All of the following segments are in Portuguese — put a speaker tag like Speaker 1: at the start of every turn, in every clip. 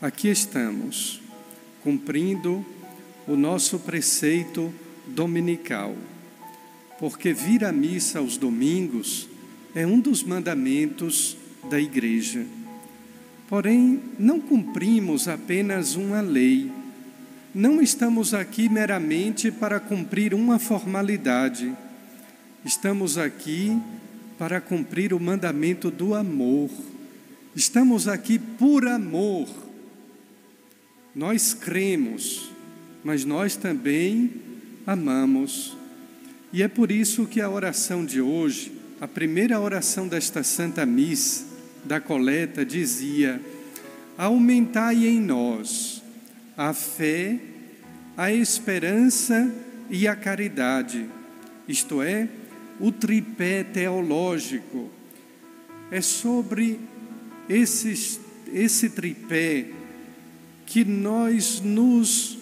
Speaker 1: aqui estamos, cumprindo o nosso preceito dominical, porque vir à missa aos domingos é um dos mandamentos da Igreja. Porém, não cumprimos apenas uma lei. Não estamos aqui meramente para cumprir uma formalidade. Estamos aqui para cumprir o mandamento do amor. Estamos aqui por amor. Nós cremos, mas nós também amamos. E é por isso que a oração de hoje, a primeira oração desta Santa Missa, da coleta, dizia: aumentai em nós a fé, a esperança e a caridade, isto é, o tripé teológico. É sobre esse tripé que nós nos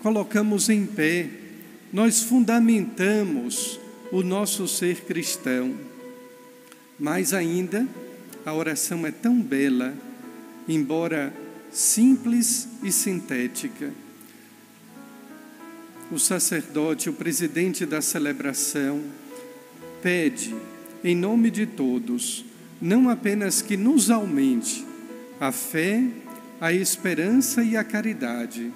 Speaker 1: colocamos em pé, nós fundamentamos o nosso ser cristão. Mais ainda, a oração é tão bela, embora simples e sintética. O sacerdote, o presidente da celebração, pede, em nome de todos, não apenas que nos aumente a fé, a esperança e a caridade,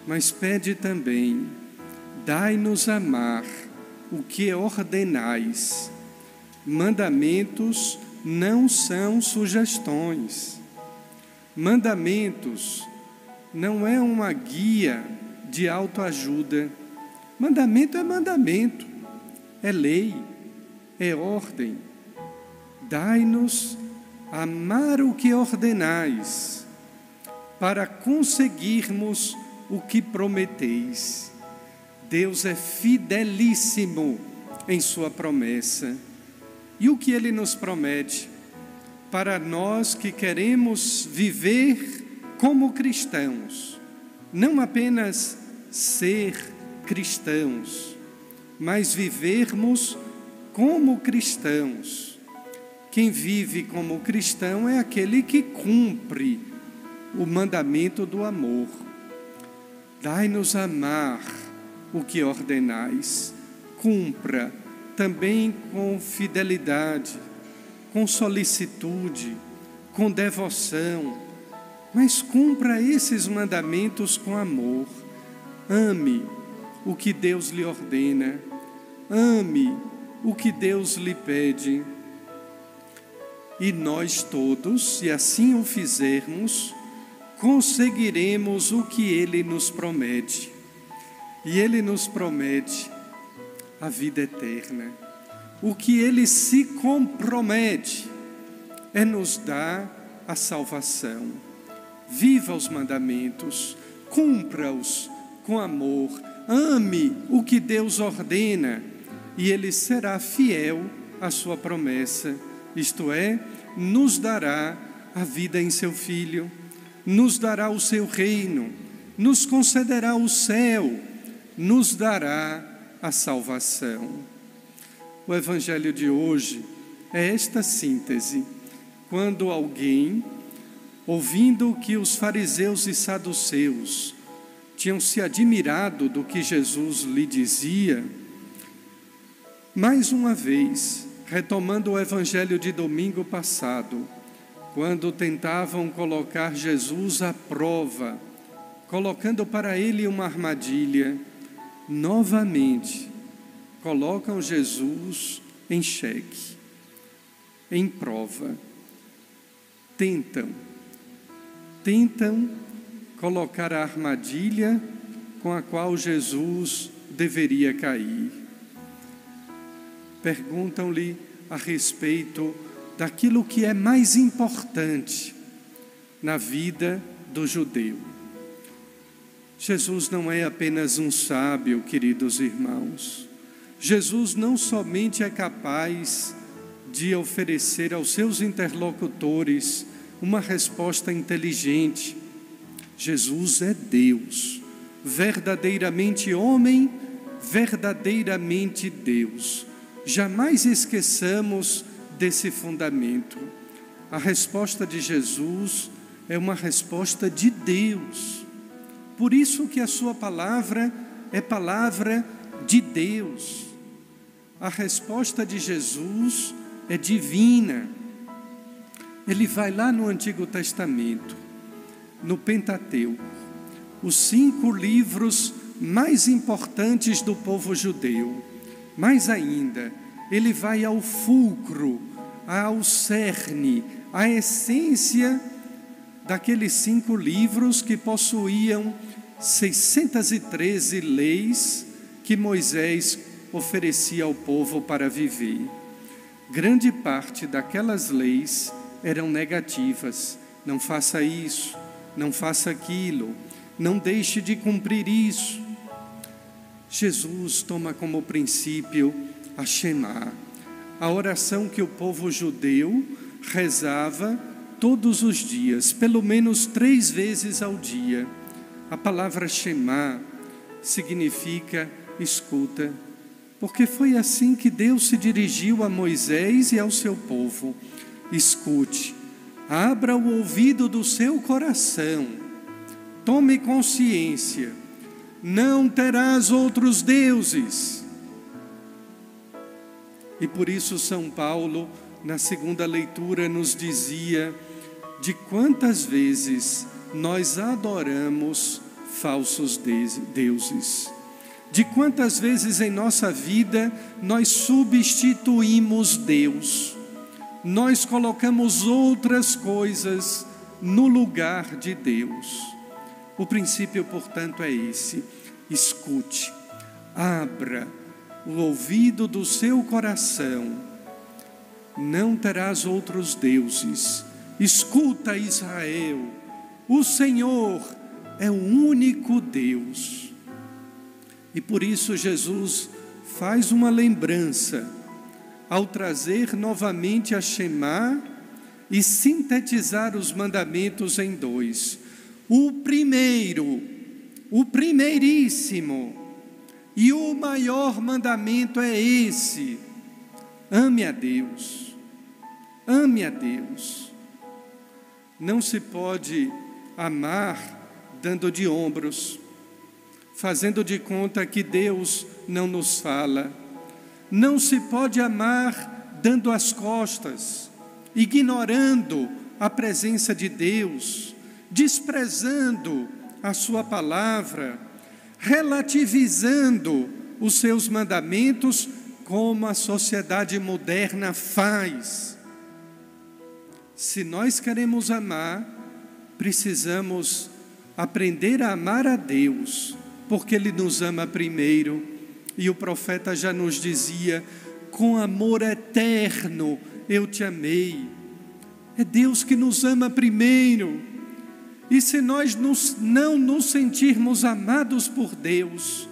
Speaker 1: mas pede também: dai-nos amar o que ordenais. Mandamentos não são sugestões. Mandamentos não é uma guia de autoajuda. Mandamento é mandamento, é lei, é ordem. Dai-nos amar o que ordenais, para conseguirmos o que prometeis. Deus é fidelíssimo em sua promessa. E o que Ele nos promete? Para nós que queremos viver como cristãos, não apenas ser cristãos, mas vivermos como cristãos. Quem vive como cristão é aquele que cumpre o mandamento do amor. Dai-nos amar o que ordenais. Cumpra também com fidelidade, com solicitude, com devoção, mas cumpra esses mandamentos com amor. Ame o que Deus lhe ordena, ame o que Deus lhe pede. E nós todos, se assim o fizermos, conseguiremos o que Ele nos promete. E Ele nos promete a vida eterna. O que Ele se compromete é nos dar a salvação. Viva os mandamentos, cumpra-os com amor, ame o que Deus ordena, e Ele será fiel à sua promessa, isto é, nos dará a vida em seu Filho, nos dará o seu reino, nos concederá o céu, nos dará a salvação. O Evangelho de hoje é esta síntese. Quando alguém, ouvindo que os fariseus e saduceus tinham se admirado do que Jesus lhe dizia, mais uma vez, retomando o Evangelho de domingo passado, quando tentavam colocar Jesus à prova, colocando para ele uma armadilha, novamente colocam Jesus em xeque, em prova. Tentam colocar a armadilha com a qual Jesus deveria cair. Perguntam-lhe a respeito daquilo que é mais importante na vida do judeu. Jesus não é apenas um sábio, queridos irmãos. Jesus não somente é capaz de oferecer aos seus interlocutores uma resposta inteligente. Jesus é Deus, verdadeiramente homem, verdadeiramente Deus. Jamais esqueçamos desse fundamento. A resposta de Jesus é uma resposta de Deus. Por isso que a sua palavra é palavra de Deus. A resposta de Jesus é divina. Ele vai lá no Antigo Testamento, no Pentateuco, os 5 livros mais importantes do povo judeu. Mais ainda, ele vai ao fulcro, ao cerne, à essência daqueles 5 livros que possuíam 613 leis que Moisés oferecia ao povo para viver. Grande parte daquelas leis eram negativas. Não faça isso, não faça aquilo, não deixe de cumprir isso. Jesus toma como princípio a Shema, a oração que o povo judeu rezava todos os dias, pelo menos 3 vezes ao dia. A palavra Shema significa escuta, porque foi assim que Deus se dirigiu a Moisés e ao seu povo. Escute, abra o ouvido do seu coração, tome consciência, não terás outros deuses. E por isso São Paulo, na segunda leitura, nos dizia de quantas vezes nós adoramos falsos deuses. De quantas vezes em nossa vida nós substituímos Deus. Nós colocamos outras coisas no lugar de Deus. O princípio, portanto, é esse: escute, abra o ouvido do seu coração, não terás outros deuses. Escuta, Israel, o Senhor é o único Deus. E por isso Jesus faz uma lembrança ao trazer novamente a Shema e sintetizar os mandamentos em 2. O primeiro, o primeiríssimo e o maior mandamento é esse: ame a Deus. Ame a Deus. Não se pode amar dando de ombros, fazendo de conta que Deus não nos fala. Não se pode amar dando as costas, ignorando a presença de Deus, desprezando a sua palavra, relativizando os seus mandamentos, como a sociedade moderna faz. Se nós queremos amar, precisamos aprender a amar a Deus, porque Ele nos ama primeiro. E o profeta já nos dizia: com amor eterno eu te amei. É Deus que nos ama primeiro. E se nós não nos sentirmos amados por Deus,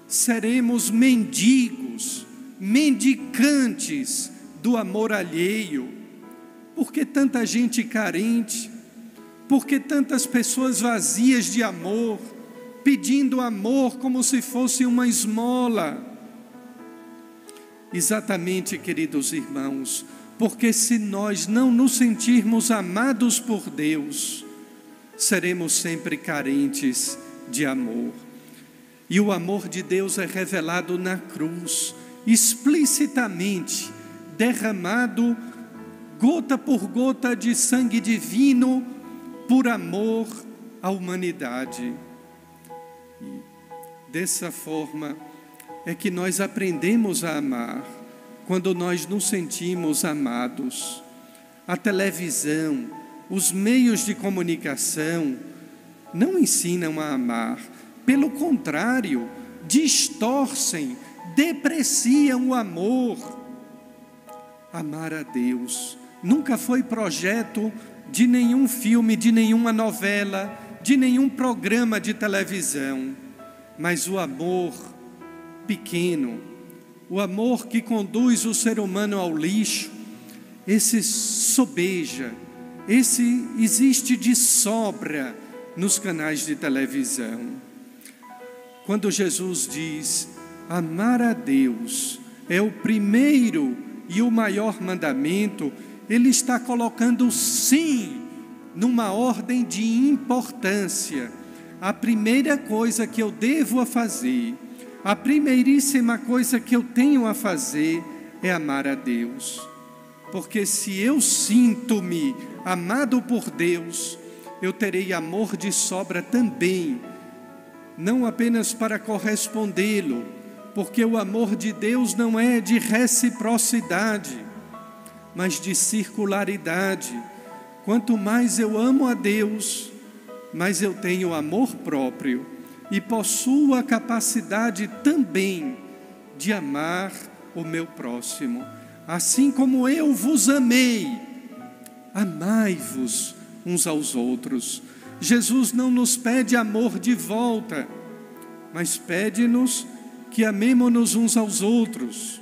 Speaker 1: seremos mendigos, mendicantes do amor alheio. Por que tanta gente carente? Por que tantas pessoas vazias de amor, pedindo amor como se fosse uma esmola? Exatamente, queridos irmãos, porque se nós não nos sentirmos amados por Deus, seremos sempre carentes de amor. E o amor de Deus é revelado na cruz, explicitamente derramado gota por gota de sangue divino por amor à humanidade. E dessa forma é que nós aprendemos a amar, quando nós nos sentimos amados. A televisão, os meios de comunicação não ensinam a amar, pelo contrário, distorcem, depreciam o amor. Amar a Deus nunca foi projeto de nenhum filme, de nenhuma novela, de nenhum programa de televisão, mas o amor pequeno, o amor que conduz o ser humano ao lixo, esse sobeja, esse existe de sobra nos canais de televisão. Quando Jesus diz amar a Deus é o primeiro e o maior mandamento, Ele está colocando sim numa ordem de importância, a primeira coisa que eu devo fazer, a primeiríssima coisa que eu tenho a fazer é amar a Deus. Porque se eu sinto-me amado por Deus, eu terei amor de sobra também, não apenas para correspondê-lo, porque o amor de Deus não é de reciprocidade, mas de circularidade. Quanto mais eu amo a Deus, mais eu tenho amor próprio e possuo a capacidade também de amar o meu próximo. Assim como eu vos amei, amai-vos uns aos outros. Jesus não nos pede amor de volta, mas pede-nos que amemo-nos uns aos outros.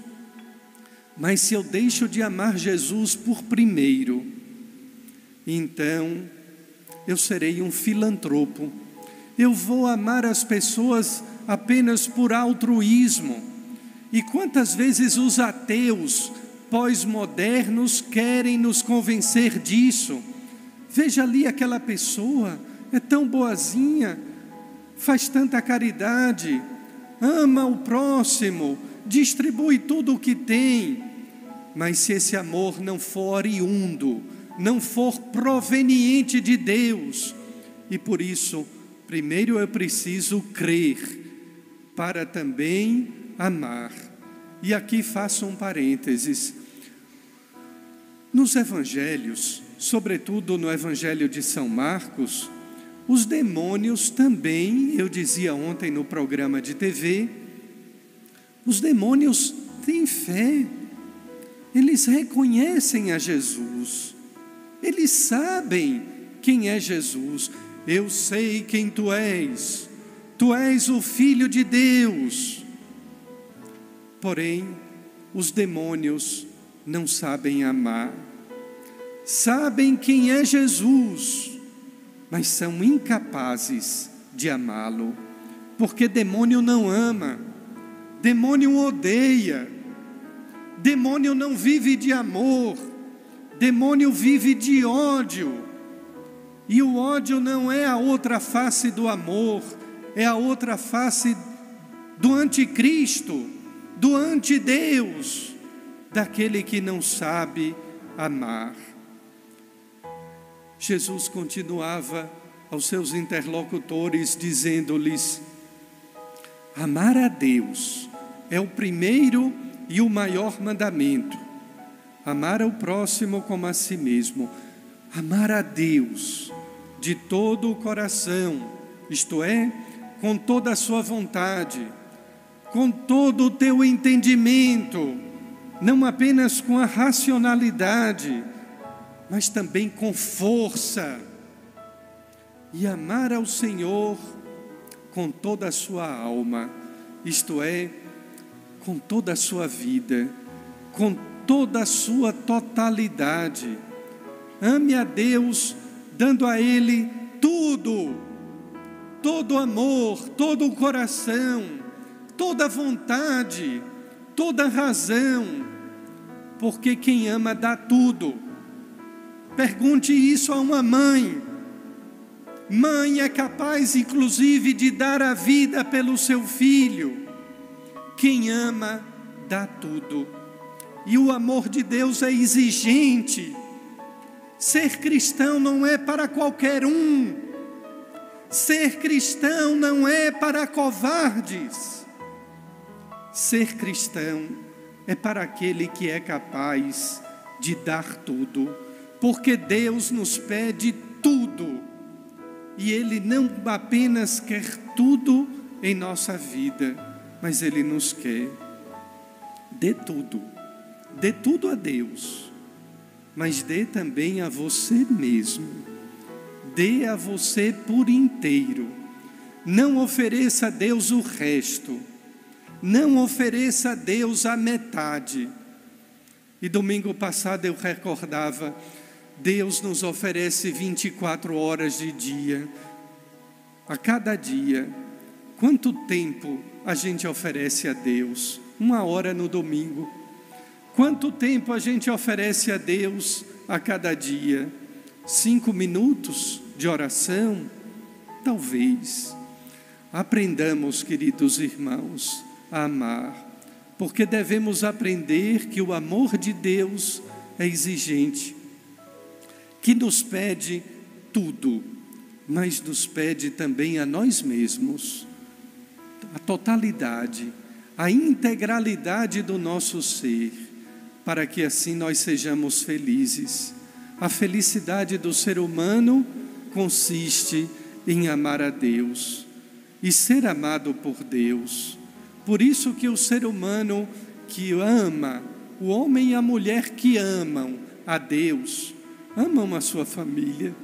Speaker 1: Mas se eu deixo de amar Jesus por primeiro, então eu serei um filantropo. Eu vou amar as pessoas apenas por altruísmo. E quantas vezes os ateus pós-modernos querem nos convencer disso? Veja ali aquela pessoa, é tão boazinha, faz tanta caridade, ama o próximo, distribui tudo o que tem. Mas se esse amor não for oriundo, não for proveniente de Deus, e por isso, primeiro eu preciso crer, para também amar. E aqui faço um parênteses. Nos evangelhos, sobretudo no evangelho de São Marcos, os demônios também, eu dizia ontem no programa de TV, os demônios têm fé, eles reconhecem a Jesus, eles sabem quem é Jesus. Eu sei quem tu és o Filho de Deus. Porém, os demônios não sabem amar, sabem quem é Jesus, mas são incapazes de amá-lo, porque demônio não ama, demônio odeia, demônio não vive de amor, demônio vive de ódio, e o ódio não é a outra face do amor, é a outra face do anticristo, do antideus, daquele que não sabe amar. Jesus continuava aos seus interlocutores dizendo-lhes: amar a Deus é o primeiro e o maior mandamento. Amar ao próximo como a si mesmo. Amar a Deus de todo o coração, isto é, com toda a sua vontade, com todo o teu entendimento, não apenas com a racionalidade, mas também com força. E amar ao Senhor com toda a sua alma, isto é, com toda a sua vida, com toda a sua totalidade. Ame a Deus, dando a Ele tudo, todo o amor, todo o coração, toda a vontade, toda a razão, porque quem ama dá tudo. Pergunte isso a uma mãe. Mãe é capaz, inclusive, de dar a vida pelo seu filho. Quem ama, dá tudo. E o amor de Deus é exigente. Ser cristão não é para qualquer um. Ser cristão não é para covardes. Ser cristão é para aquele que é capaz de dar tudo. Porque Deus nos pede tudo. E Ele não apenas quer tudo em nossa vida, mas Ele nos quer. Dê tudo. Dê tudo a Deus. Mas dê também a você mesmo. Dê a você por inteiro. Não ofereça a Deus o resto. Não ofereça a Deus a metade. E domingo passado eu recordava, Deus nos oferece 24 horas de dia. A cada dia, quanto tempo a gente oferece a Deus? 1 hora no domingo. Quanto tempo a gente oferece a Deus a cada dia? 5 minutos de oração? Talvez. Aprendamos, queridos irmãos, a amar, porque devemos aprender que o amor de Deus é exigente, que nos pede tudo, mas nos pede também a nós mesmos, a totalidade, a integralidade do nosso ser, para que assim nós sejamos felizes. A felicidade do ser humano consiste em amar a Deus e ser amado por Deus. Por isso que o ser humano que ama, o homem e a mulher que amam a Deus, amam a sua família,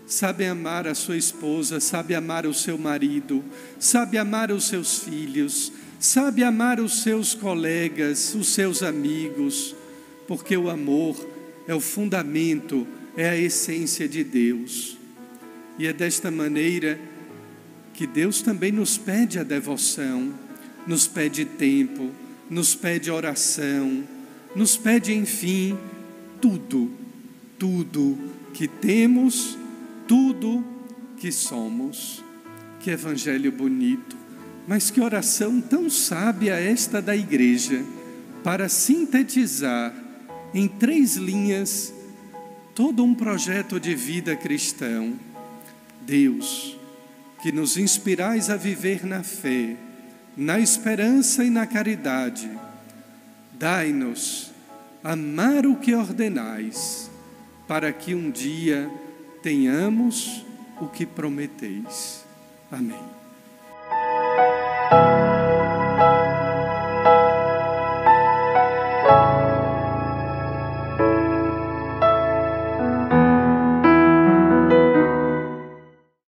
Speaker 1: sabem amar a sua esposa, sabem amar o seu marido, sabem amar os seus filhos, sabem amar os seus colegas, os seus amigos, porque o amor é o fundamento, é a essência de Deus. E é desta maneira que Deus também nos pede a devoção, nos pede tempo, nos pede oração, nos pede, enfim, tudo que temos, tudo que somos. Que evangelho bonito, mas que oração tão sábia esta da igreja, para sintetizar em 3 linhas todo um projeto de vida cristão. Deus, que nos inspirais a viver na fé, na esperança e na caridade, dai-nos amar o que ordenais, para que um dia tenhamos o que prometeis. Amém.